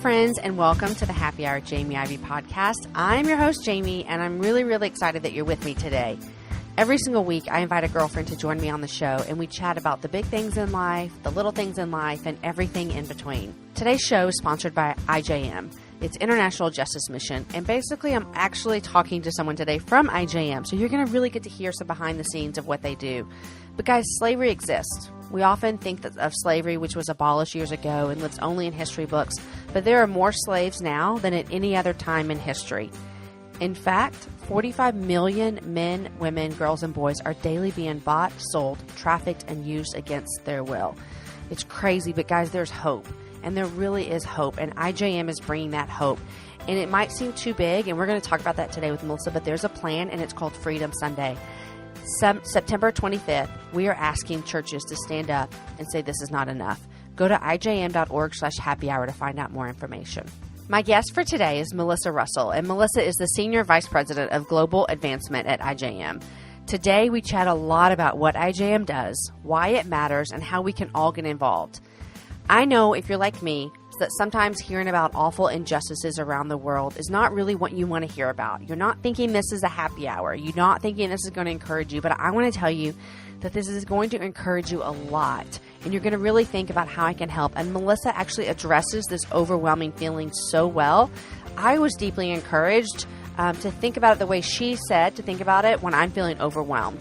friends, and welcome to the Happy Hour Jamie Ivey podcast. I'm your host, Jamie, and I'm really, really excited that you're with me today. Every single week, I invite a girlfriend to join me on the show, and we chat about the big things in life, the little things in life, and everything in between. Today's show is sponsored by IJM. It's International Justice Mission, and basically I'm actually talking to someone today from IJM, so you're going to really get to hear some behind the scenes of what they do. But guys, slavery exists. We often think of slavery, which was abolished years ago and lives only in history books, but there are more slaves now than at any other time in history. In fact, 45 million men, women, girls, and boys are daily being bought, sold, trafficked, and used against their will. It's crazy, but guys, there's hope, and there really is hope, and IJM is bringing that hope. And it might seem too big, and we're going to talk about that today with Melissa, but there's a plan, and it's called Freedom Sunday. September 25th, we are asking churches to stand up and say this is not enough. Go to ijm.org/happy hour to find out more information. My guest for today is Melissa Russell, and Melissa is the Senior Vice President of Global Advancement at IJM. Today, we chat a lot about what IJM does, why it matters, and how we can all get involved. I know if you're like me, that sometimes hearing about awful injustices around the world is not really what you want to hear about. You're not thinking this is a happy hour. You're not thinking this is going to encourage you, but I want to tell you that this is going to encourage you a lot, and you're going to really think about how I can help. And Melissa actually addresses this overwhelming feeling so well. I was deeply encouraged to think about it the way she said to think about it when I'm feeling overwhelmed.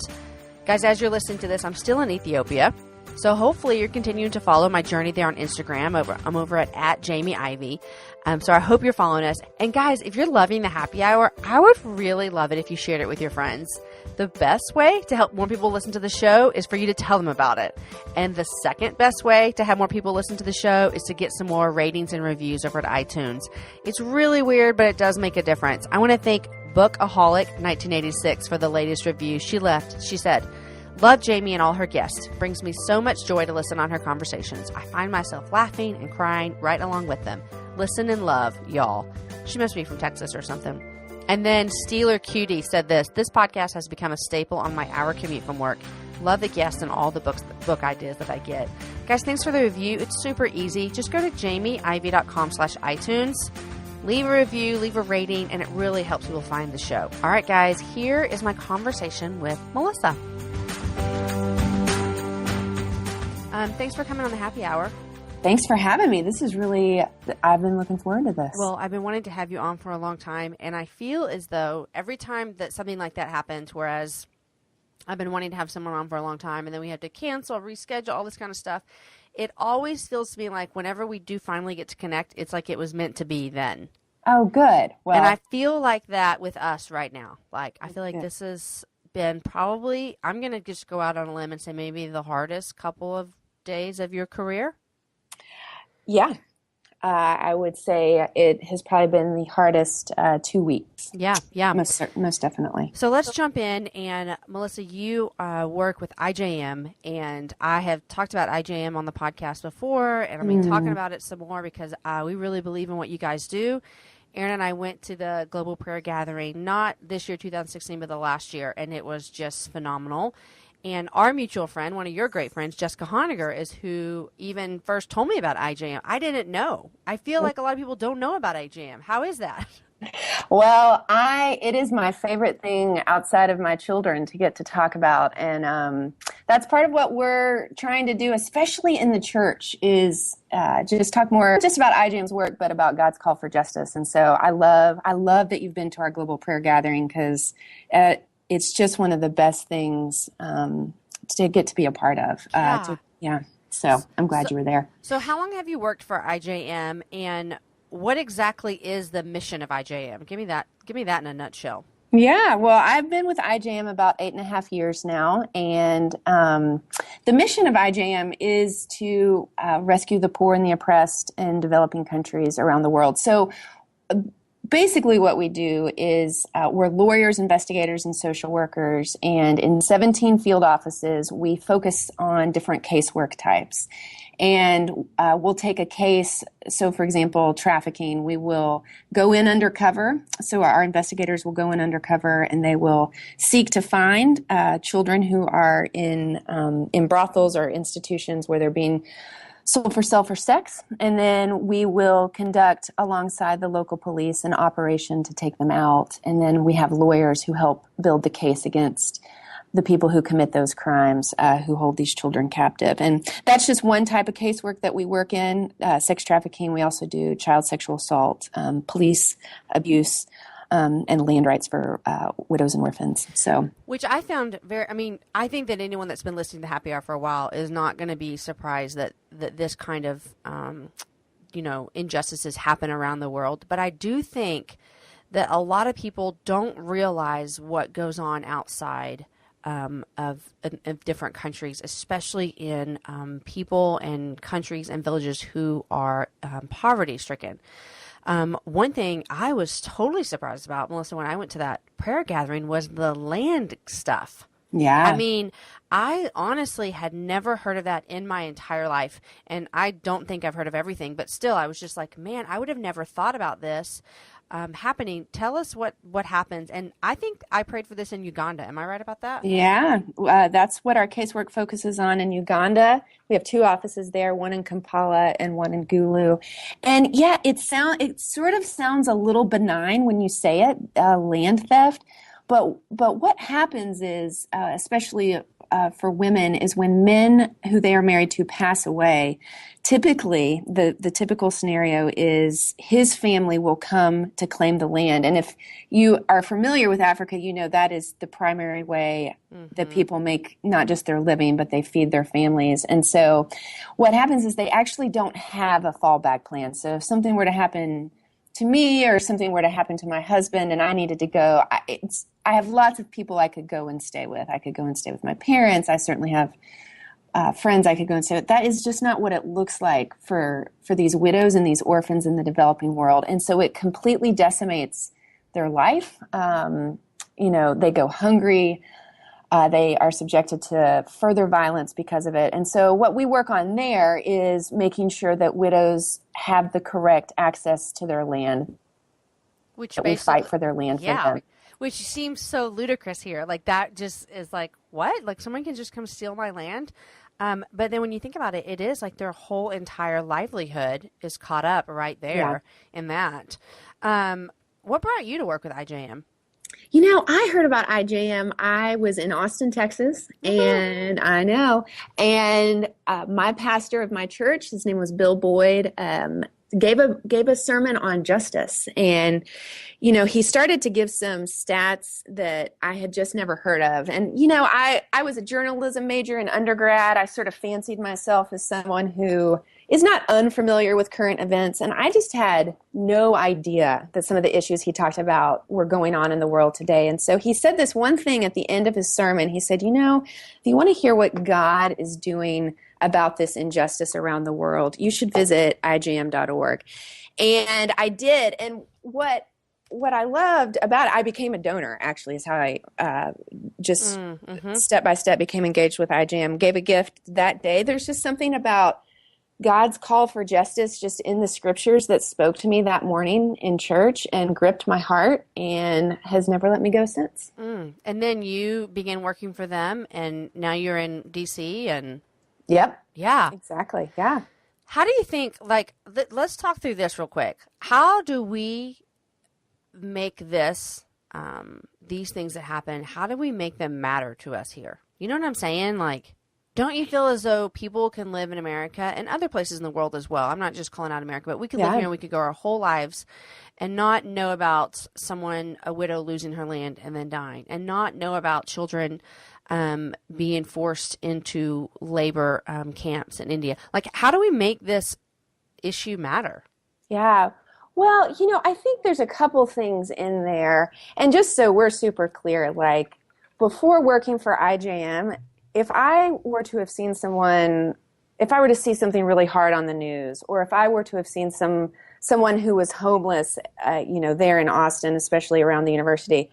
Guys, as you're listening to this, I'm still in Ethiopia. So hopefully you're continuing to follow my journey there on Instagram. I'm over at Jamie Ivey. So I hope you're following us. And guys, if you're loving the happy hour, I would really love it if you shared it with your friends. The best way to help more people listen to the show is for you to tell them about it. And the second best way to have more people listen to the show is to get some more ratings and reviews over at iTunes. It's really weird, but it does make a difference. I want to thank Bookaholic 1986 for the latest review. She said, "Love Jamie and all her guests. Brings me so much joy to listen on her conversations. I find myself laughing and crying right along with them. Listen and love, y'all." She must be from Texas or something. And then Steeler Cutie said this podcast has become a staple on my hour commute from work. Love the guests and all the book ideas that I get. Guys, thanks for the review. It's super easy. Just go to jamieivey.com/iTunes. Leave a review, leave a rating, and it really helps people find the show. All right, guys, here is my conversation with Melissa. Thanks for coming on the happy hour. Thanks for having me. This is really, I've been looking forward to this. Well, I've been wanting to have you on for a long time, and I feel as though every time that something like that happens, whereas I've been wanting to have someone on for a long time, and then we have to cancel, reschedule, all this kind of stuff, it always feels to me like whenever we do finally get to connect, it's like it was meant to be then. Oh, good. Well, and I feel like that with us right now. Like, I feel like this has been probably, I'm going to just go out on a limb and say maybe the hardest couple of days of your career? Yeah. I would say it has probably been the hardest 2 weeks. Yeah. Most definitely. So let's jump in. And Melissa, you work with IJM, and I have talked about IJM on the podcast before, and I've been talking about it some more because we really believe in what you guys do. Aaron and I went to the Global Prayer Gathering, not this year, 2016, but the last year, and it was just phenomenal. And our mutual friend, one of your great friends, Jessica Honegger, is who even first told me about IJM. I didn't know. I feel like a lot of people don't know about IJM. How is that? Well, it is my favorite thing outside of my children to get to talk about. And that's part of what we're trying to do, especially in the church, is just talk more just about IJM's work, but about God's call for justice. And so I love that you've been to our Global Prayer Gathering because it's just one of the best things to get to be a part of. So I'm glad you were there. So how long have you worked for IJM, and what exactly is the mission of IJM? Give me that in a nutshell. Yeah, well, I've been with IJM about 8.5 years now, and the mission of IJM is to rescue the poor and the oppressed in developing countries around the world. So basically what we do is we're lawyers, investigators, and social workers, and in 17 field offices, we focus on different casework types. And we'll take a case, so for example, trafficking, we will go in undercover. So our investigators will go in undercover and they will seek to find children who are in brothels or institutions where they're being sold for sale for sex, and then we will conduct alongside the local police an operation to take them out, and then we have lawyers who help build the case against the people who commit those crimes, who hold these children captive. And that's just one type of casework that we work in, sex trafficking. We also do child sexual assault, police abuse, and land rights for widows and orphans. So, which I found I think that anyone that's been listening to Happy Hour for a while is not going to be surprised that this kind of, injustices happen around the world. But I do think that a lot of people don't realize what goes on outside of different countries, especially in people and countries and villages who are poverty stricken. One thing I was totally surprised about, Melissa, when I went to that prayer gathering was the land stuff. Yeah. I mean, I honestly had never heard of that in my entire life. And I don't think I've heard of everything, but still, I was just like, man, I would have never thought about this happening. Tell us what happens. And I think I prayed for this in Uganda. Am I right about that? Yeah, that's what our casework focuses on in Uganda. We have 2 offices there, one in Kampala and one in Gulu. And yeah, it sort of sounds a little benign when you say it, land theft. But what happens is, especially for women, is when men who they are married to pass away, typically the typical scenario is his family will come to claim the land. And if you are familiar with Africa, you know that is the primary way that people make not just their living, but they feed their families. And so what happens is they actually don't have a fallback plan. So if something were to happen to me or something were to happen to my husband and I needed to go, I have lots of people I could go and stay with. I could go and stay with my parents. I certainly have friends I could go and stay with. That is just not what it looks like for these widows and these orphans in the developing world. And so it completely decimates their life. They go hungry. They are subjected to further violence because of it. And so what we work on there is making sure that widows have the correct access to their land. Which we fight for their land for them. Which seems so ludicrous here. Like that just is like, what? Like someone can just come steal my land? But then when you think about it, it is like their whole entire livelihood is caught up right there in that. What brought you to work with IJM? I heard about IJM. I was in Austin, Texas, and I know. And my pastor of my church, his name was Bill Boyd, gave a sermon on justice. And, he started to give some stats that I had just never heard of. And, I was a journalism major in undergrad. I sort of fancied myself as someone who is not unfamiliar with current events. And I just had no idea that some of the issues he talked about were going on in the world today. And so he said this one thing at the end of his sermon. He said, if you want to hear what God is doing about this injustice around the world, you should visit ijm.org. And I did. And what I loved about it, I became a donor, actually, is how I just step by step became engaged with IJM, gave a gift that day. There's just something about God's call for justice just in the scriptures that spoke to me that morning in church and gripped my heart and has never let me go since. And then you began working for them, and now you're in D.C. and... Yep. Yeah. Exactly. Yeah. How do you think, let's talk through this real quick. How do we make this, these things that happen, how do we make them matter to us here? You know what I'm saying? Don't you feel as though people can live in America and other places in the world as well? I'm not just calling out America, but we could live here and we could go our whole lives and not know about a widow losing her land and then dying, and not know about children being forced into labor camps in India. How do we make this issue matter? Yeah. Well, I think there's a couple things in there. And just so we're super clear, before working for IJM, if I were to see something really hard on the news, or if I were to have seen someone who was homeless, there in Austin, especially around the university,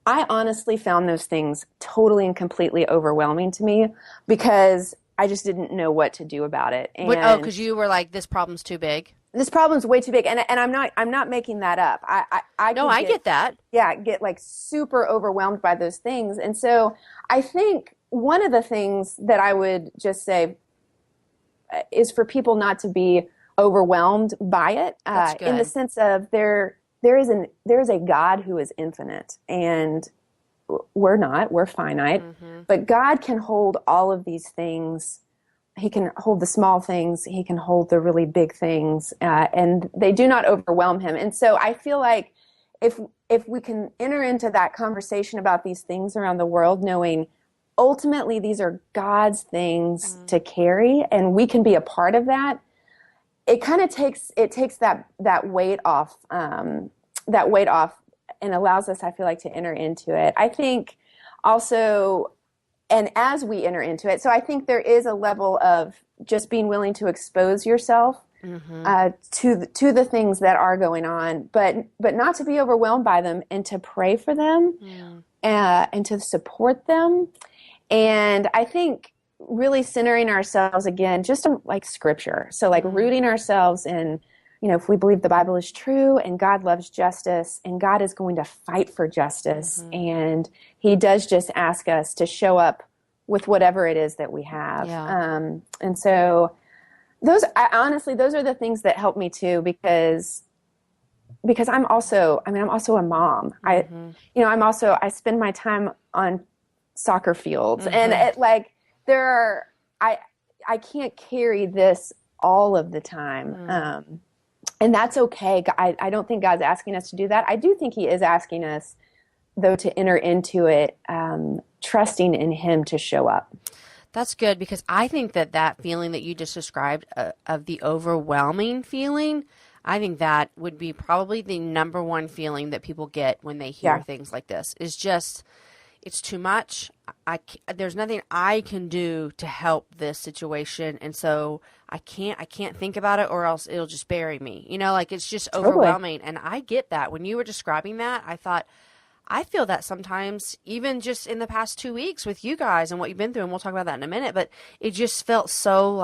I honestly found those things totally and completely overwhelming to me because I just didn't know what to do about it. And because you were like, this problem's too big. This problem's way too big, and I'm not making that up. I get that. Yeah, get super overwhelmed by those things, and so I think one of the things that I would just say, is for people not to be overwhelmed by it, in the sense of there is a God who is infinite, and we're not. We're finite, but God can hold all of these things. He can hold the small things. He can hold the really big things, and they do not overwhelm him. And so I feel like if we can enter into that conversation about these things around the world, knowing ultimately these are God's things to carry, and we can be a part of that, it kind of takes that weight off, and allows us, I feel like, to enter into it. I think also, and as we enter into it, so I think there is a level of just being willing to expose yourself to the things that are going on, but not to be overwhelmed by them, and to pray for them, and to support them. And I think really centering ourselves again, just like Scripture. So like rooting ourselves in, if we believe the Bible is true and God loves justice and God is going to fight for justice, and he does just ask us to show up with whatever it is that we have. And so honestly, those are the things that help me too, because I'm also a mom. I spend my time on soccer fields, and I can't carry this all of the time. And that's okay. I don't think God's asking us to do that. I do think he is asking us, though, to enter into it, trusting in him to show up. That's good, because I think that feeling that you just described, of the overwhelming feeling, I think that would be probably the number one feeling that people get when they hear things like this, is just, it's too much. There's nothing I can do to help this situation, and so I can't think about it, or else it'll just bury me. It's just overwhelming. And I get that. When you were describing that, I thought, I feel that sometimes, even just in the past 2 weeks with you guys and what you've been through, and we'll talk about that in a minute, but it just felt so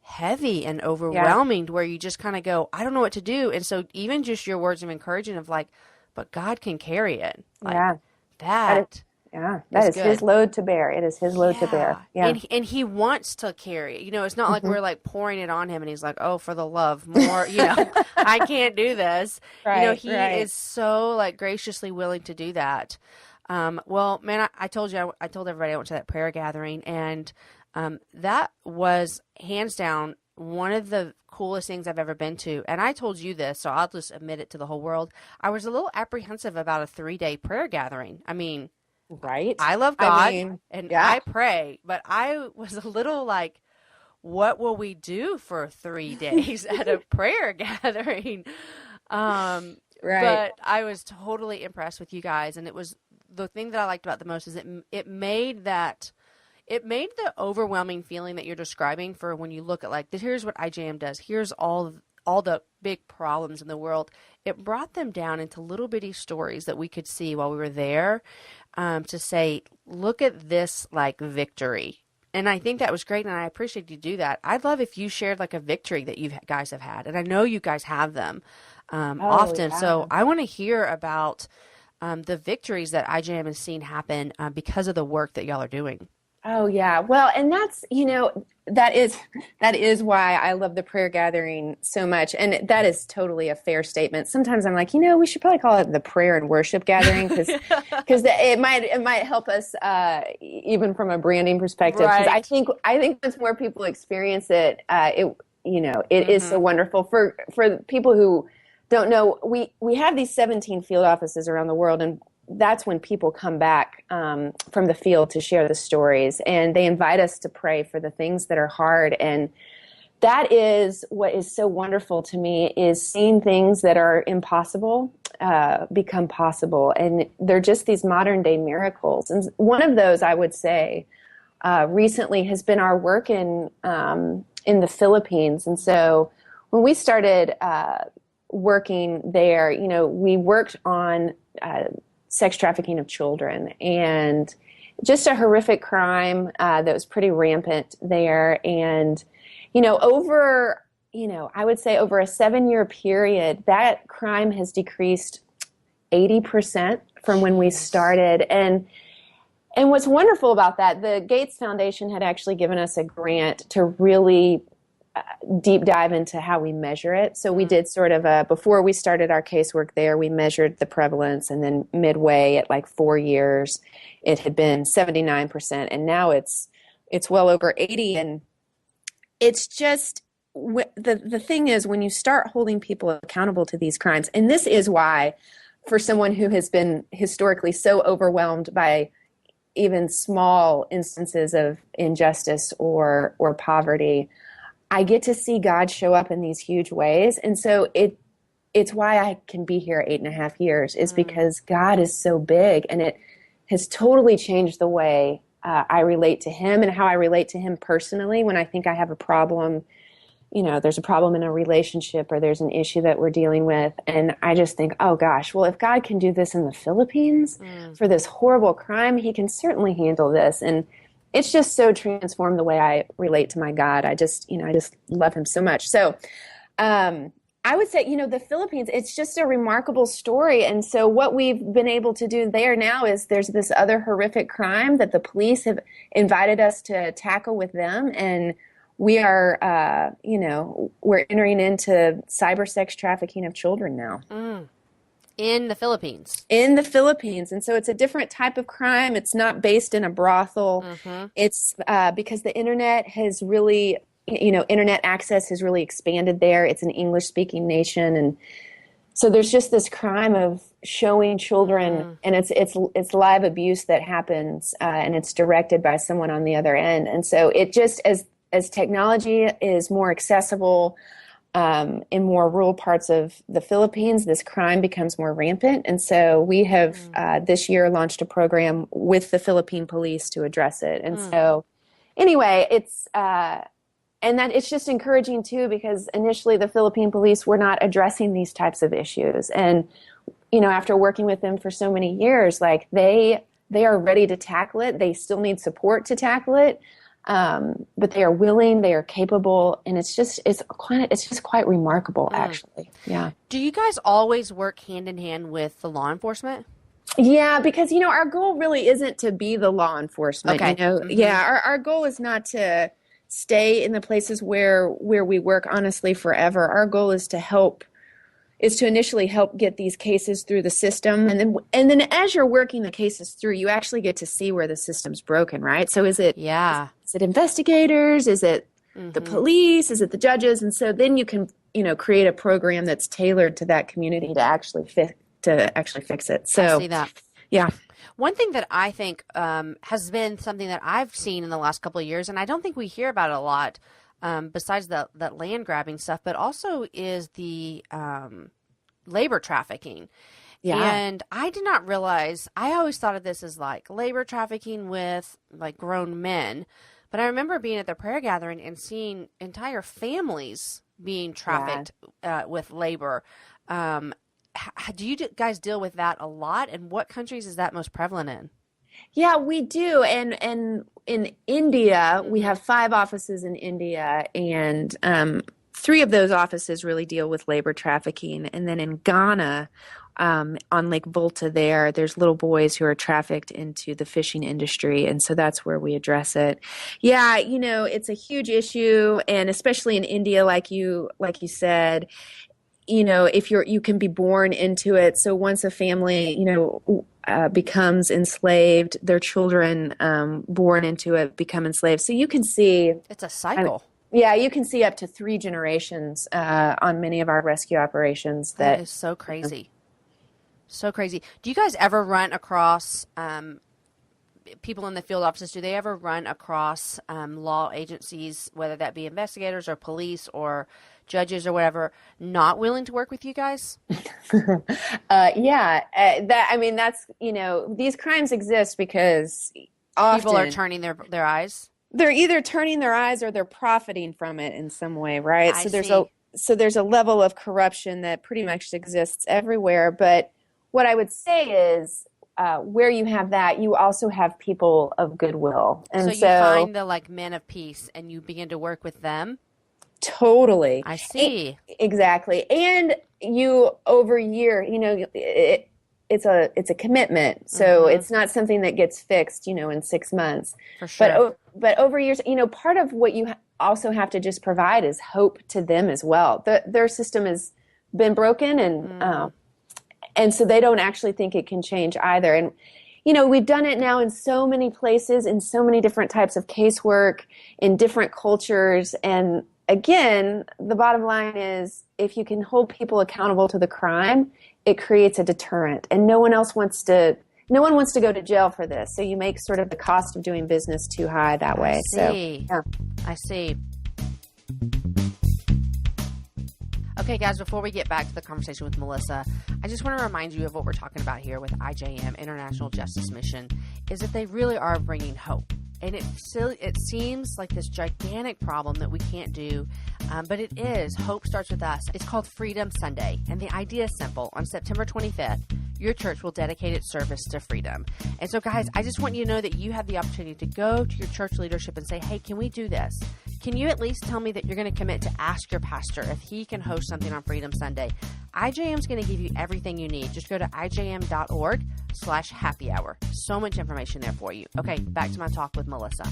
heavy and overwhelming, to where you just kind of go, I don't know what to do. And so even just your words of encouragement of but God can carry it. That is his load to bear. It is his load to bear. Yeah. And he wants to carry it. It's not like we're pouring it on him and he's like, oh, for the love, more, I can't do this. He is so graciously willing to do that. Well, man, I told everybody I went to that prayer gathering, and that was hands down one of the coolest things I've ever been to. And I told you this, so I'll just admit it to the whole world. I was a little apprehensive about a 3-day prayer gathering. I mean, right. I love God, and I pray, but I was a little what will we do for 3 days at a prayer gathering? But I was totally impressed with you guys, and it was the thing that I liked about the most is it made the overwhelming feeling that you're describing, for when you look at here's what IJM does, here's all the big problems in the world. It brought them down into little bitty stories that we could see while we were there, to say, look at this victory. And I think that was great, and I appreciate you do that. I'd love if you shared a victory that you guys have had, and I know you guys have them often. Yeah. So I want to hear about the victories that IJM has seen happen because of the work that y'all are doing. Oh yeah. Well, and that's, that is why I love the prayer gathering so much. And that is totally a fair statement. Sometimes I'm like, we should probably call it the prayer and worship gathering, because it might help us even from a branding perspective. Because I think once more people experience it, it is so wonderful for people who don't know. We have these 17 field offices around the world, and that's when people come back from the field to share the stories, and they invite us to pray for the things that are hard. And that is what is so wonderful to me, is seeing things that are impossible become possible. And they're just these modern day miracles. And one of those, I would say, recently has been our work in the Philippines. And so when we started working there, we worked on sex trafficking of children, and just a horrific crime that was pretty rampant there. And, I would say over a 7-year period, that crime has decreased 80% from when we started. And what's wonderful about that, the Gates Foundation had actually given us a grant to really deep dive into how we measure it. So we did sort of before we started our casework there, we measured the prevalence, and then midway at like 4 years, it had been 79%, and now it's well over 80. And it's just the thing is, when you start holding people accountable to these crimes, and this is why, for someone who has been historically so overwhelmed by even small instances of injustice or poverty, I get to see God show up in these huge ways. And so it's why I can be here 8.5 years, is because God is so big, and it has totally changed the way I relate to him and how I relate to him personally. When I think I have a problem, there's a problem in a relationship, or there's an issue that we're dealing with, and I just think, oh gosh, well, if God can do this in the Philippines for this horrible crime, he can certainly handle this. And it's just so transformed the way I relate to my God. I just love him so much. So I would say, the Philippines, it's just a remarkable story. And so what we've been able to do there now is there's this other horrific crime that the police have invited us to tackle with them. And we are, we're entering into cyber sex trafficking of children now. In the Philippines. In the Philippines. And so it's a different type of crime. It's not based in a brothel. It's because the internet has really, internet access has really expanded there. It's an English-speaking nation. And so there's just this crime of showing children, and it's live abuse that happens, and it's directed by someone on the other end. And so it just, as technology is more accessible in more rural parts of the Philippines, this crime becomes more rampant. And so we have this year launched a program with the Philippine police to address it. And so anyway, and that it's just encouraging too, because initially the Philippine police were not addressing these types of issues. And, after working with them for so many years, like they are ready to tackle it. They still need support to tackle it. But they are willing, they are capable, and it's just quite remarkable, actually. Yeah. Do you guys always work hand in hand with the law enforcement? Yeah, because our goal really isn't to be the law enforcement. Okay. Yeah, our goal is not to stay in the places where we work, honestly, forever. Our goal is to initially help get these cases through the system, and then as you're working the cases through, you actually get to see where the system's broken, right? So is it investigators? Is it the police? Is it the judges? And so then you can create a program that's tailored to that community to actually fix it. So I see that. Yeah. One thing that I think has been something that I've seen in the last couple of years, and I don't think we hear about it a lot, besides that land grabbing stuff, but also is the labor trafficking. Yeah. And I did not realize, I always thought of this as like labor trafficking with like grown men. But I remember being at the prayer gathering and seeing entire families being trafficked with labor. Do you guys deal with that a lot? And what countries is that most prevalent in? Yeah, we do. And in India, we have 5 offices in India, and 3 of those offices really deal with labor trafficking. And then in Ghana, on Lake Volta there's little boys who are trafficked into the fishing industry. And so that's where we address it. Yeah, it's a huge issue. And especially in India, like you said, if you can be born into it. So once a family, becomes enslaved, their children born into it become enslaved. So you can see it's a cycle. You can see up to 3 generations on many of our rescue operations. That is so crazy. So crazy. Do you guys ever run across people in the field offices? Do they ever run across law agencies, whether that be investigators or police or judges or whatever, not willing to work with you guys? That's, these crimes exist because often people are turning their eyes. They're either turning their eyes or they're profiting from it in some way, right? So there's a level of corruption that pretty much exists everywhere. But what I would say is, where you have that, you also have people of goodwill. And so you find the men of peace and you begin to work with them? Totally. I see. Exactly. And you, over year, it's a commitment. So it's not something that gets fixed, in 6 months. For sure. But over years, part of what also have to just provide is hope to them as well. Their system has been broken, and so they don't actually think it can change either. And we've done it now in so many places, in so many different types of casework, in different cultures. And again, the bottom line is, if you can hold people accountable to the crime, it creates a deterrent. And no one wants to go to jail for this. So you make sort of the cost of doing business too high that way. I see. Okay, guys, before we get back to the conversation with Melissa, I just want to remind you of what we're talking about here with IJM, International Justice Mission, is that they really are bringing hope. And it seems like this gigantic problem that we can't do, but it is. Hope starts with us. It's called Freedom Sunday, and the idea is simple. On September 25th, your church will dedicate its service to freedom. And so, guys, I just want you to know that you have the opportunity to go to your church leadership and say, hey, can we do this? Can you at least tell me that you're going to commit to ask your pastor if he can host something on Freedom Sunday? IJM is going to give you everything you need. Just go to ijm.org/happy hour. So much information there for you. Okay, back to my talk with Melissa.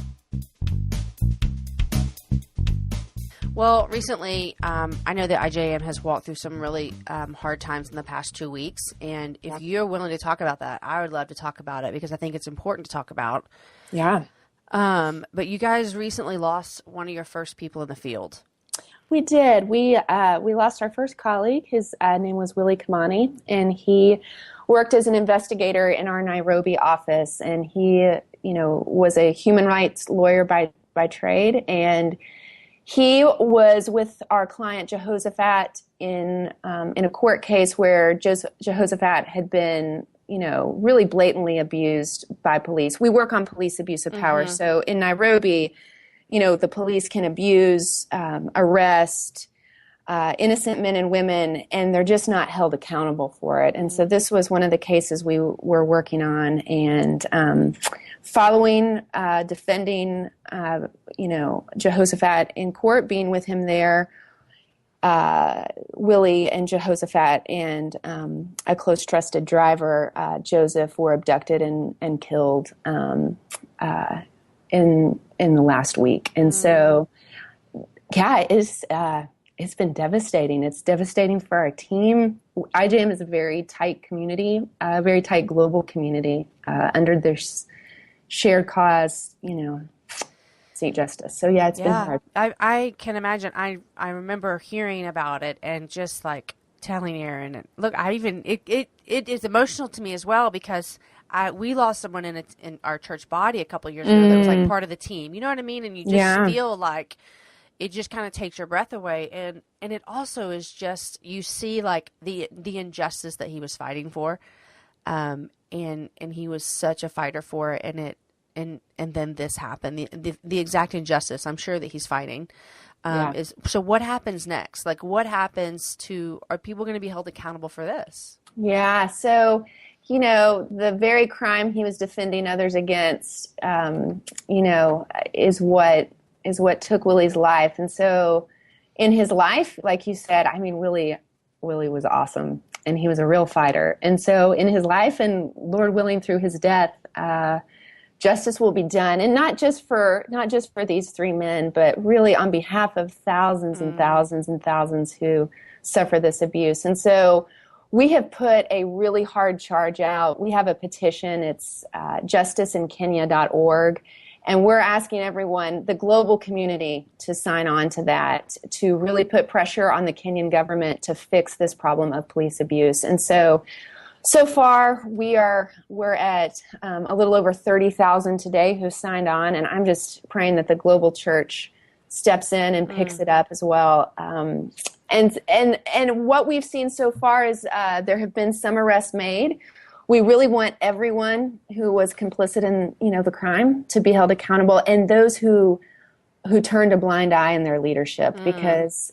Well, recently, I know that IJM has walked through some really hard times in the past 2 weeks. And if you're willing to talk about that, I would love to talk about it because I think it's important to talk about. Yeah. But you guys recently lost one of your first people in the field. We did. We lost our first colleague. His name was Willie Kamani, and he worked as an investigator in our Nairobi office. And he, was a human rights lawyer by trade, and he was with our client Jehoshaphat in a court case where Jehoshaphat had been, really blatantly abused by police. We work on police abuse of power. Mm-hmm. So in Nairobi, the police can abuse, arrest innocent men and women, and they're just not held accountable for it. And so this was one of the cases we were working on, and following, defending, Jehoshaphat in court, being with him there, Willie and Jehoshaphat and a close trusted driver, Joseph, were abducted and killed in the last week. And so, yeah, it's been devastating. It's devastating for our team. IJM is a very tight community, a very tight global community under this shared cause, seek justice. So yeah, it's been hard. I can imagine. I remember hearing about it and just like telling Aaron, and look, it is emotional to me as well because we lost someone in our church body a couple of years ago that was like part of the team. You know what I mean? And you just feel like it just kind of takes your breath away. And it also is just, you see like the injustice that he was fighting for. And he was such a fighter for it, and then this happened. The exact injustice I'm sure that he's fighting is. So what happens next? Like, what happens are people going to be held accountable for this? Yeah. So, the very crime he was defending others against, is what took Willie's life. And so in his life, like you said, Willie was awesome. And he was a real fighter. And so in his life, and Lord willing, through his death, justice will be done. And not just for these three men, but really on behalf of thousands and thousands and thousands who suffer this abuse. And so we have put a really hard charge out. We have a petition. It's justiceinkenya.org. And we're asking everyone, the global community, to sign on to that, to really put pressure on the Kenyan government to fix this problem of police abuse. And so far we're at a little over 30,000 today who signed on, and I'm just praying that the global church steps in and picks it up as well. And what we've seen so far is there have been some arrests made. We really want everyone who was complicit in, the crime to be held accountable, and those who turned a blind eye in their leadership, because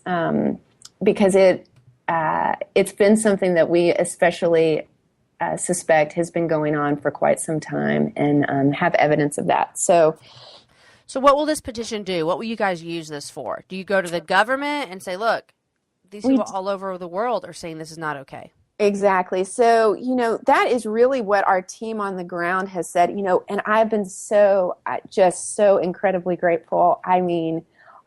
it's been something that we especially suspect has been going on for quite some time, and have evidence of that. So what will this petition do? What will you guys use this for? Do you go to the government and say, look, these people all over the world are saying this is not okay? Exactly. So, that is really what our team on the ground has said, and I've been just so incredibly grateful.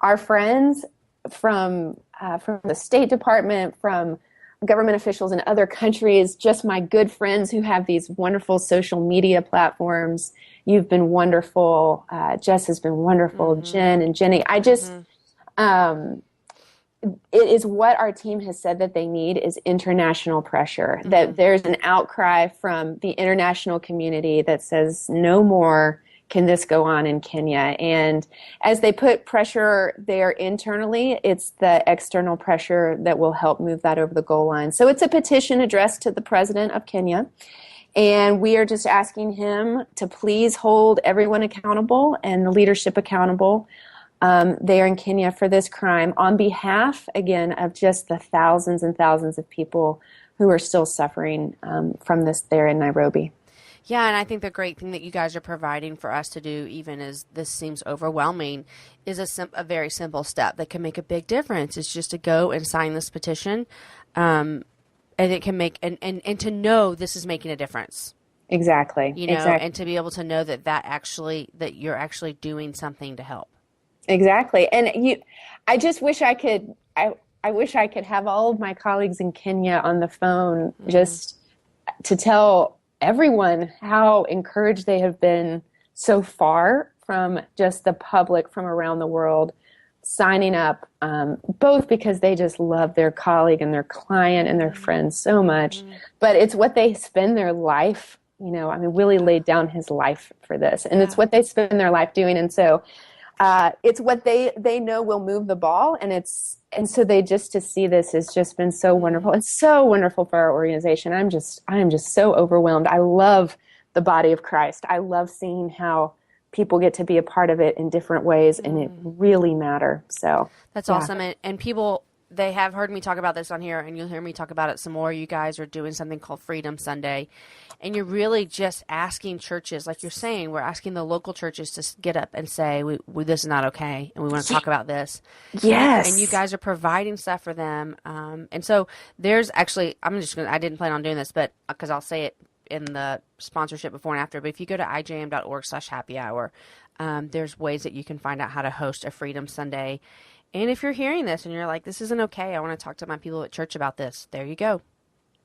our friends from the State Department, from government officials in other countries, just my good friends who have these wonderful social media platforms. You've been wonderful. Jess has been wonderful. Jen and Jenny. I just, it is what our team has said that they need is international pressure, that there's an outcry from the international community that says no more can this go on in Kenya. And as they put pressure there internally, it's the external pressure that will help move that over the goal line. So it's a petition addressed to the president of Kenya. And we are just asking him to please hold everyone accountable and the leadership accountable there in Kenya for this crime on behalf, again, of just the thousands and thousands of people who are still suffering from this there in Nairobi. Yeah, and I think the great thing that you guys are providing for us to do, even as this seems overwhelming, is a very simple step that can make a big difference. It's just to go and sign this petition, and it can make and to know this is making a difference. Exactly. And to be able to know that you're actually doing something to help. Exactly. And I just wish I could. I wish I could have all of my colleagues in Kenya on the phone just to tell everyone how encouraged they have been so far from just the public from around the world signing up, both because they just love their colleague and their client and their friends so much, but it's what they spend their life, Willie laid down his life for this, and it's what they spend their life doing. And so it's what they know will move the ball, and so they just to see this has just been so wonderful. It's so wonderful for our organization. I am just so overwhelmed. I love the body of Christ. I love seeing how people get to be a part of it in different ways, and it really matter. So that's awesome. And people, they have heard me talk about this on here, and you'll hear me talk about it some more. You guys are doing something called Freedom Sunday, and you're really just asking churches, like you're saying, we're asking the local churches to get up and say, this is not okay, and we want to talk about this. Yes. And you guys are providing stuff for them. And so there's actually, I didn't plan on doing this, but because I'll say it in the sponsorship before and after, but if you go to ijm.org/happy hour, there's ways that you can find out how to host a Freedom Sunday. And if you're hearing this and you're like, this isn't okay, I want to talk to my people at church about this, there you go.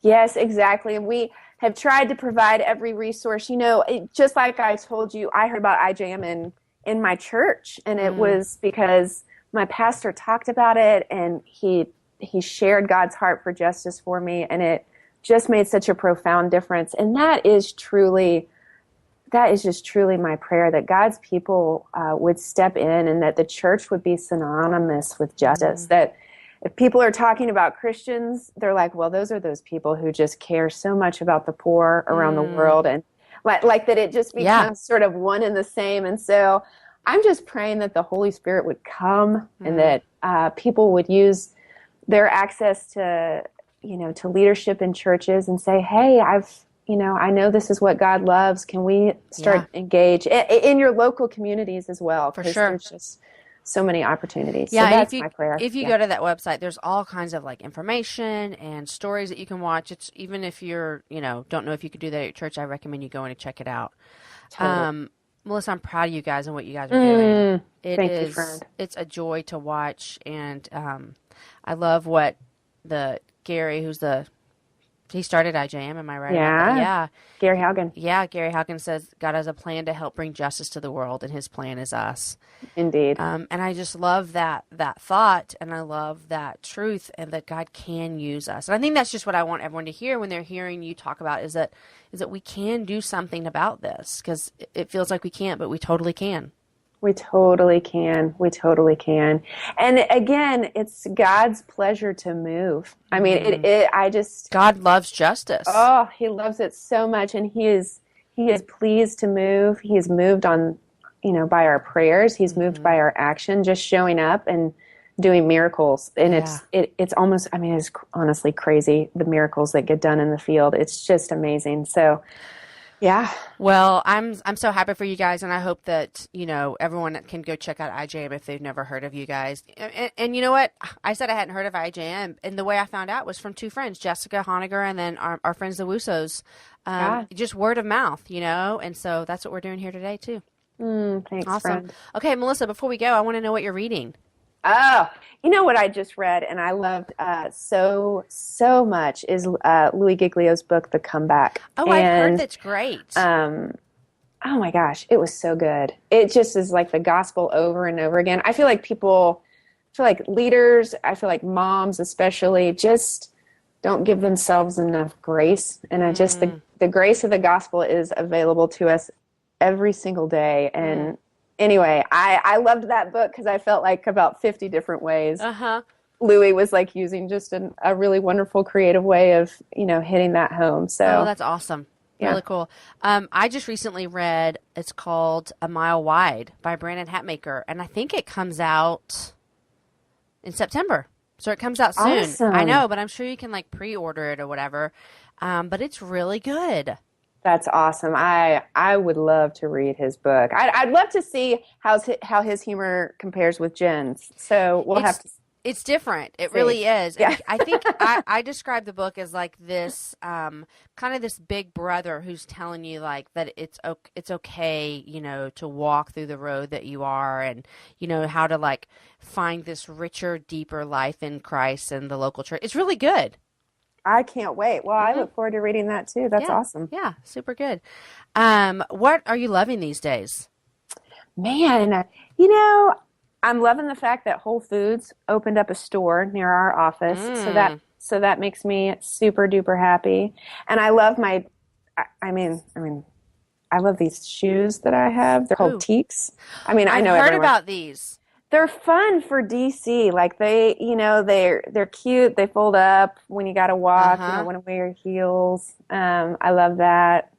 Yes, exactly. And we have tried to provide every resource. Just like I told you, I heard about IJM in my church, and it was because my pastor talked about it, and he shared God's heart for justice for me, and it just made such a profound difference. And that is just truly my prayer, that God's people would step in, and that the church would be synonymous with justice. That if people are talking about Christians, they're like, well, those are those people who just care so much about the poor around the world, and like that it just becomes sort of one and the same. And so I'm just praying that the Holy Spirit would come, and that people would use their access to leadership in churches and say, hey, I know this is what God loves. Can we start engage in your local communities as well? For sure. There's just so many opportunities. Yeah, so that's my prayer. If you go to that website, there's all kinds of information and stories that you can watch. It's even if you're, don't know if you could do that at your church, I recommend you go in and check it out. Totally. Melissa, I'm proud of you guys and what you guys are doing. Thank you, friend. It's a joy to watch, and I love what Gary, he started IJM, am I right? Yeah. Gary Haugen. Yeah, Gary Haugen says God has a plan to help bring justice to the world, and his plan is us. Indeed. And I just love that thought, and I love that truth, and that God can use us. And I think that's just what I want everyone to hear when they're hearing you talk about is that we can do something about this, because it feels like we can't, but we totally can. We totally can. We totally can. And again, it's God's pleasure to move. I mean, God loves justice. Oh, he loves it so much. And he is pleased to move. He is moved on, by our prayers. He's moved by our action, just showing up and doing miracles. And it's almost, it's honestly crazy, the miracles that get done in the field. It's just amazing. So, yeah. Well, I'm so happy for you guys, and I hope that, everyone can go check out IJM if they've never heard of you guys. And you know what? I said I hadn't heard of IJM, and the way I found out was from two friends, Jessica Honegger and then our friends the Wusos. Just word of mouth, and so that's what we're doing here today too. Thanks, awesome. friend. Okay, Melissa, before we go, I want to know what you're reading. Oh, you know what I just read and I loved so much is Louie Giglio's book, The Comeback. Oh, I've heard And that's great. um, oh my gosh, it was so good. It just is like the gospel over and over again. I feel like leaders, I feel like moms especially, just don't give themselves enough grace. And the grace of the gospel is available to us every single day. And anyway, I loved that book because I felt like about 50 different ways. Uh-huh. Louis was like using just a really wonderful creative way of, hitting that home. Oh, So, that's awesome. yeah. Really cool. I just recently read, it's called A Mile Wide by Brandon Hatmaker, and I think it comes out in September. So it comes out soon. Awesome. I know, but I'm sure you can like pre-order it or whatever. But it's really good. That's awesome. I would love to read his book. I'd love to see how his humor compares with Jen's. So we'll have to. It's different. It see. really is. Yeah. I think I describe the book as like this kind of this big brother who's telling you like that it's okay, to walk through the road that you are, and how to like find this richer, deeper life in Christ and the local church. It's really good. I can't wait. Well, I look forward to reading that too. That's awesome. Yeah, super good. What are you loving these days? Man, I'm loving the fact that Whole Foods opened up a store near our office. So that makes me super duper happy. And I love I love these shoes that I have. They're called Teeks. I know I've heard everyone. about these. They're fun for DC. Like they're cute. They fold up when you got to walk. You don't want to wear heels. I love that.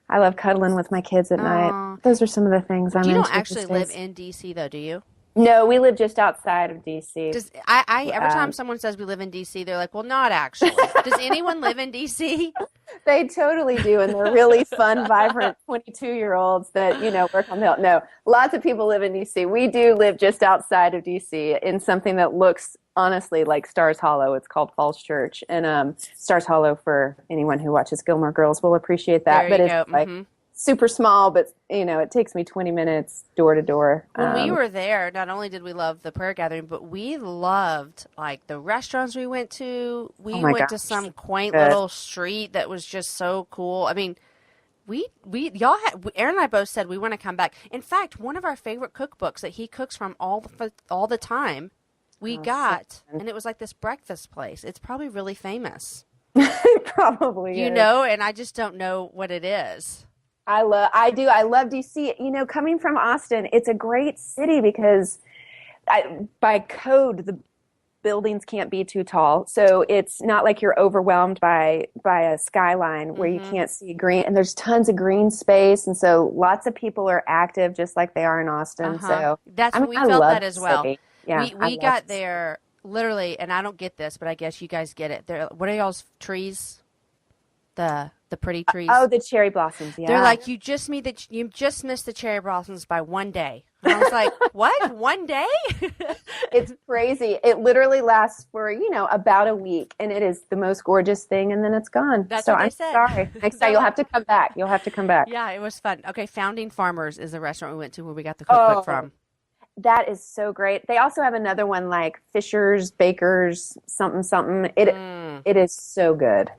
I love cuddling with my kids at night. Those are some of the things I'm into. You don't actually live in DC though, do you? No, we live just outside of DC. Every time someone says we live in DC, they're like, well, not actually. Does anyone live in DC? They totally do, and they're really fun, vibrant 22-year-olds that, work on the hill. No, lots of people live in D.C. We do live just outside of D.C. in something that looks, honestly, like Stars Hollow. It's called Falls Church. And Stars Hollow, for anyone who watches Gilmore Girls, will appreciate that. There you It's go. like super small, but, it takes me 20 minutes door to door. When we were there, not only did we love the prayer gathering, but we loved like the restaurants we went to. We went to some quaint little street that was just so cool. I mean, Aaron and I both said we want to come back. In fact, one of our favorite cookbooks that he cooks from all the time, we got, and it was like this breakfast place. It's probably really famous. It probably is. And I just don't know what it is. I love DC. Coming from Austin, it's a great city because by code, the buildings can't be too tall. So it's not like you're overwhelmed by a skyline where you can't see green. And there's tons of green space. And so lots of people are active just like they are in Austin. So we felt that as well. City. Yeah, we got there literally, and I don't get this, but I guess you guys get it. What are y'all's trees? The pretty trees. Oh, the cherry blossoms. Yeah. They're like, you just missed the cherry blossoms by one day. And I was like, what? One day? It's crazy. It literally lasts for, about a week, and it is the most gorgeous thing, and then it's gone. That's so what they I'm said. sorry. Next time you'll have to come back. Yeah, it was fun. Okay, Founding Farmers is the restaurant we went to where we got the cookbook from. That is so great. They also have another one like Fisher's, Baker's, something. It is so good.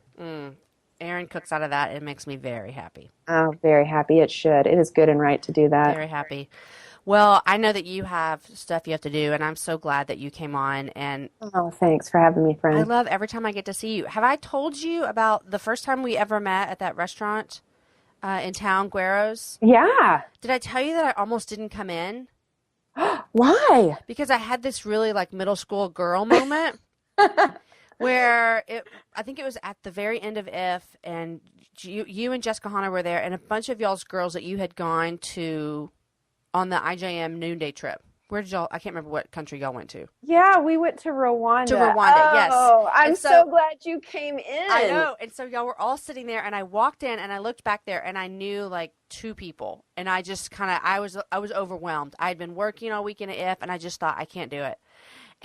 Aaron cooks out of that. It makes me very happy. Oh, very happy. It should. It is good and right to do that. Very happy. Well, I know that you have stuff you have to do, and I'm so glad that you came on. And thanks for having me, friend. I love every time I get to see you. Have I told you about the first time we ever met at that restaurant in town, Guero's? Yeah. Did I tell you that I almost didn't come in? Why? Because I had this really like middle school girl moment. Where I think it was at the very end of If, and you and Jessica Hanna were there, and a bunch of y'all's girls that you had gone to on the IJM noonday trip. Where did y'all? I can't remember what country y'all went to. Yeah, we went to Rwanda. Yes. Oh, I'm so glad you came in. I know. And so y'all were all sitting there, and I walked in, and I looked back there, and I knew like two people, and I just I was overwhelmed. I had been working all weekend at If, and I just thought I can't do it.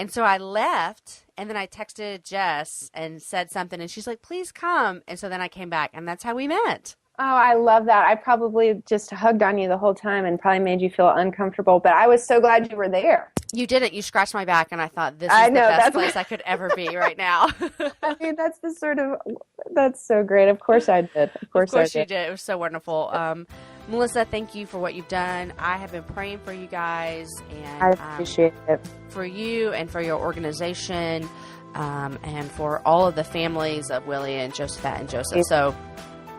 And so I left, and then I texted Jess and said something, and she's like, please come. And so then I came back, and that's how we met. Oh, I love that. I probably just hugged on you the whole time and probably made you feel uncomfortable, but I was so glad you were there. You didn't. You scratched my back, and I thought this is I the know, best place I could ever be right now. I mean, that's so great. Of course I did. Of course you did. It was so wonderful. Melissa, thank you for what you've done. I have been praying for you guys, and I appreciate it. For you and for your organization, and for all of the families of Willie and Josephette and Joseph. So,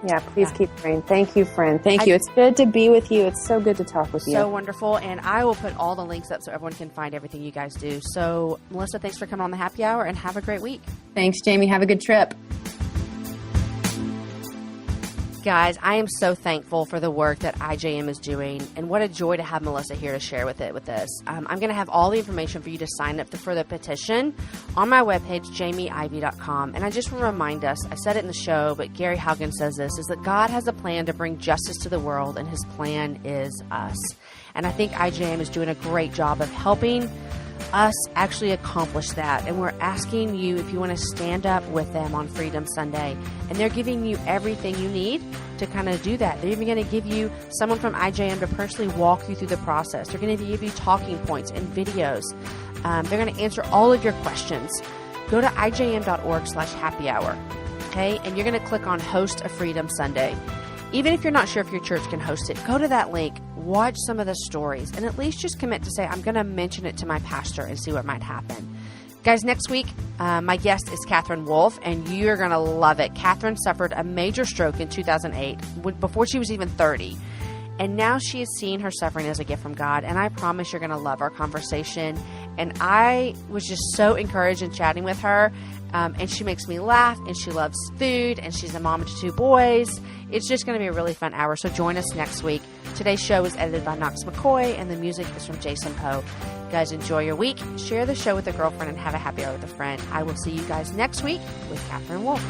yeah, please keep praying. Thank you, friend. Thank you. It's good to be with you. It's so good to talk with you. So wonderful. And I will put all the links up so everyone can find everything you guys do. So, Melissa, thanks for coming on the Happy Hour, and have a great week. Thanks, Jamie. Have a good trip. Guys, I am so thankful for the work that IJM is doing, and what a joy to have Melissa here to share with this. I'm going to have all the information for you to sign up for the petition on my webpage, jamieivey.com. And I just want to remind us, I said it in the show, but Gary Haugen says this, is that God has a plan to bring justice to the world, and his plan is us. And I think IJM is doing a great job of helping us actually accomplish that. And we're asking you if you want to stand up with them on Freedom Sunday. And they're giving you everything you need to kind of do that. They're even going to give you someone from IJM to personally walk you through the process. They're going to give you talking points and videos. They're going to answer all of your questions. Go to ijm.org/happy hour. Okay. And you're going to click on Host a Freedom Sunday. Even if you're not sure if your church can host it, go to that link, watch some of the stories, and at least just commit to say, I'm going to mention it to my pastor and see what might happen. Guys, next week, my guest is Catherine Wolf, and you're going to love it. Catherine suffered a major stroke in 2008, before she was even 30. And now she is seeing her suffering as a gift from God. And I promise you're going to love our conversation. And I was just so encouraged in chatting with her. And she makes me laugh, and she loves food, and she's a mom to 2 boys. It's just going to be a really fun hour. So join us next week. Today's show is edited by Knox McCoy, and the music is from Jason Poe. Guys, enjoy your week. Share the show with a girlfriend and have a happy hour with a friend. I will see you guys next week with Catherine Wolf.